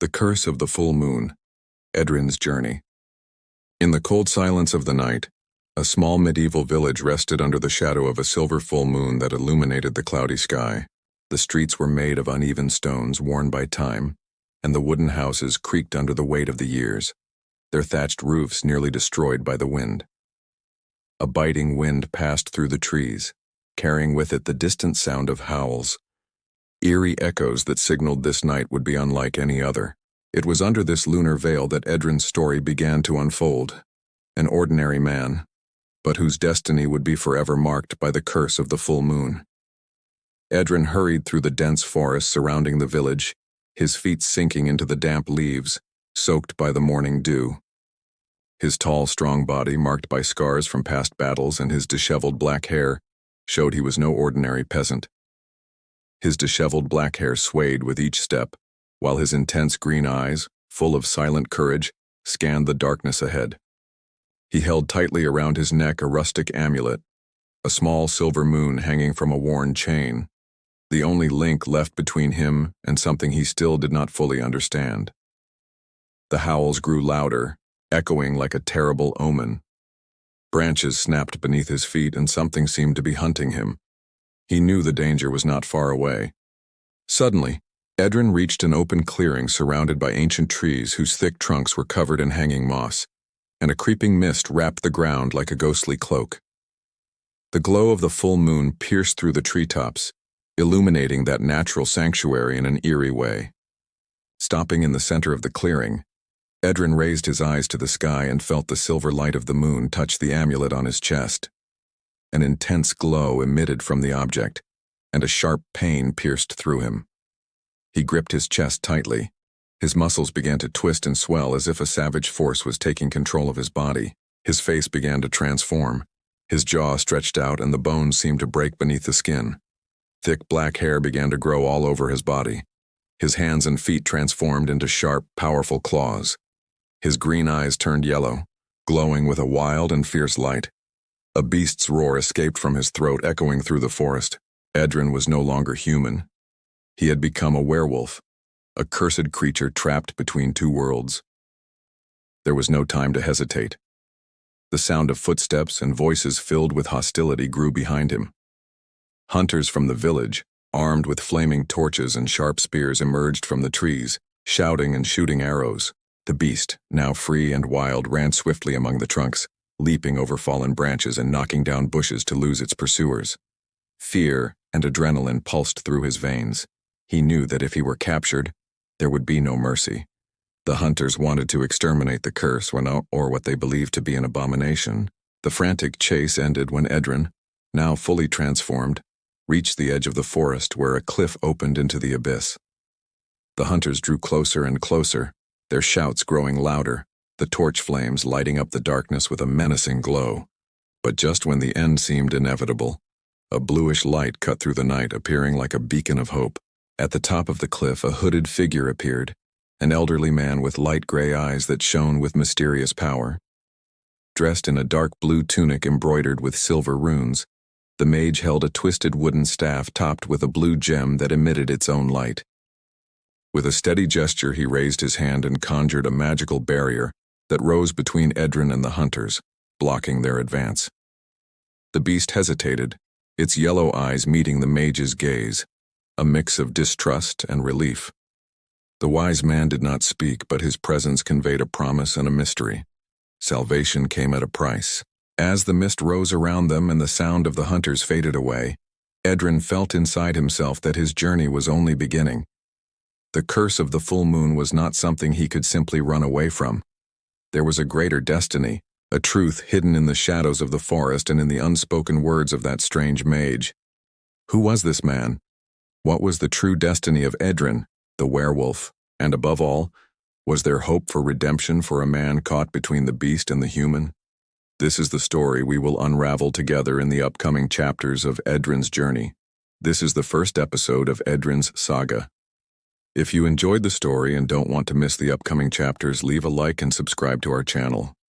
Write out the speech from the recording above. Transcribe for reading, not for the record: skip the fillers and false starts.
The Curse of the Full Moon, ALDREN's Journey. In the cold silence of the night, a small medieval village rested under the shadow of a silver full moon that illuminated the cloudy sky. The streets were made of uneven stones worn by time, and the wooden houses creaked under the weight of the years, their thatched roofs nearly destroyed by the wind. A biting wind passed through the trees, carrying with it the distant sound of howls, eerie echoes that signaled this night would be unlike any other. It was under this lunar veil that ALDREN's story began to unfold, an ordinary man, but whose destiny would be forever marked by the curse of the full moon. ALDREN hurried through the dense forest surrounding the village, his feet sinking into the damp leaves, soaked by the morning dew. His tall, strong body, marked by scars from past battles, and his disheveled black hair, showed he was no ordinary peasant. His disheveled black hair swayed with each step, while his intense green eyes, full of silent courage, scanned the darkness ahead. He held tightly around his neck a rustic amulet, a small silver moon hanging from a worn chain, the only link left between him and something he still did not fully understand. The howls grew louder, echoing like a terrible omen. Branches snapped beneath his feet, and something seemed to be hunting him. He knew the danger was not far away. Suddenly, ALDREN reached an open clearing surrounded by ancient trees whose thick trunks were covered in hanging moss, and a creeping mist wrapped the ground like a ghostly cloak. The glow of the full moon pierced through the treetops, illuminating that natural sanctuary in an eerie way. Stopping in the center of the clearing, ALDREN raised his eyes to the sky and felt the silver light of the moon touch the amulet on his chest. An intense glow emitted from the object, and a sharp pain pierced through him. He gripped his chest tightly. His muscles began to twist and swell as if a savage force was taking control of his body. His face began to transform. His jaw stretched out and the bones seemed to break beneath the skin. Thick black hair began to grow all over his body. His hands and feet transformed into sharp, powerful claws. His green eyes turned yellow, glowing with a wild and fierce light. A beast's roar escaped from his throat, echoing through the forest. ALDREN was no longer human. He had become a werewolf, a cursed creature trapped between two worlds. There was no time to hesitate. The sound of footsteps and voices filled with hostility grew behind him. Hunters from the village, armed with flaming torches and sharp spears, emerged from the trees, shouting and shooting arrows. The beast, now free and wild, ran swiftly among the trunks, leaping over fallen branches and knocking down bushes to lose its pursuers. Fear and adrenaline pulsed through his veins. He knew that if he were captured, there would be no mercy. The hunters wanted to exterminate the curse, or what they believed to be an abomination. The frantic chase ended when ALDREN, now fully transformed, reached the edge of the forest where a cliff opened into the abyss. The hunters drew closer and closer, their shouts growing louder, the torch flames lighting up the darkness with a menacing glow. But just when the end seemed inevitable, a bluish light cut through the night, appearing like a beacon of hope. At the top of the cliff, a hooded figure appeared, an elderly man with light gray eyes that shone with mysterious power. Dressed in a dark blue tunic embroidered with silver runes, the mage held a twisted wooden staff topped with a blue gem that emitted its own light. With a steady gesture, he raised his hand and conjured a magical barrier that rose between ALDREN and the hunters, blocking their advance. The beast hesitated, its yellow eyes meeting the mage's gaze, a mix of distrust and relief. The wise man did not speak, but his presence conveyed a promise and a mystery. Salvation came at a price. As the mist rose around them and the sound of the hunters faded away, ALDREN felt inside himself that his journey was only beginning. The curse of the full moon was not something he could simply run away from. There was a greater destiny, a truth hidden in the shadows of the forest and in the unspoken words of that strange mage. Who was this man? What was the true destiny of ALDREN, the werewolf? And above all, was there hope for redemption for a man caught between the beast and the human? This is the story we will unravel together in the upcoming chapters of ALDREN's journey. This is the first episode of ALDREN's saga. If you enjoyed the story and don't want to miss the upcoming chapters, leave a like and subscribe to our channel.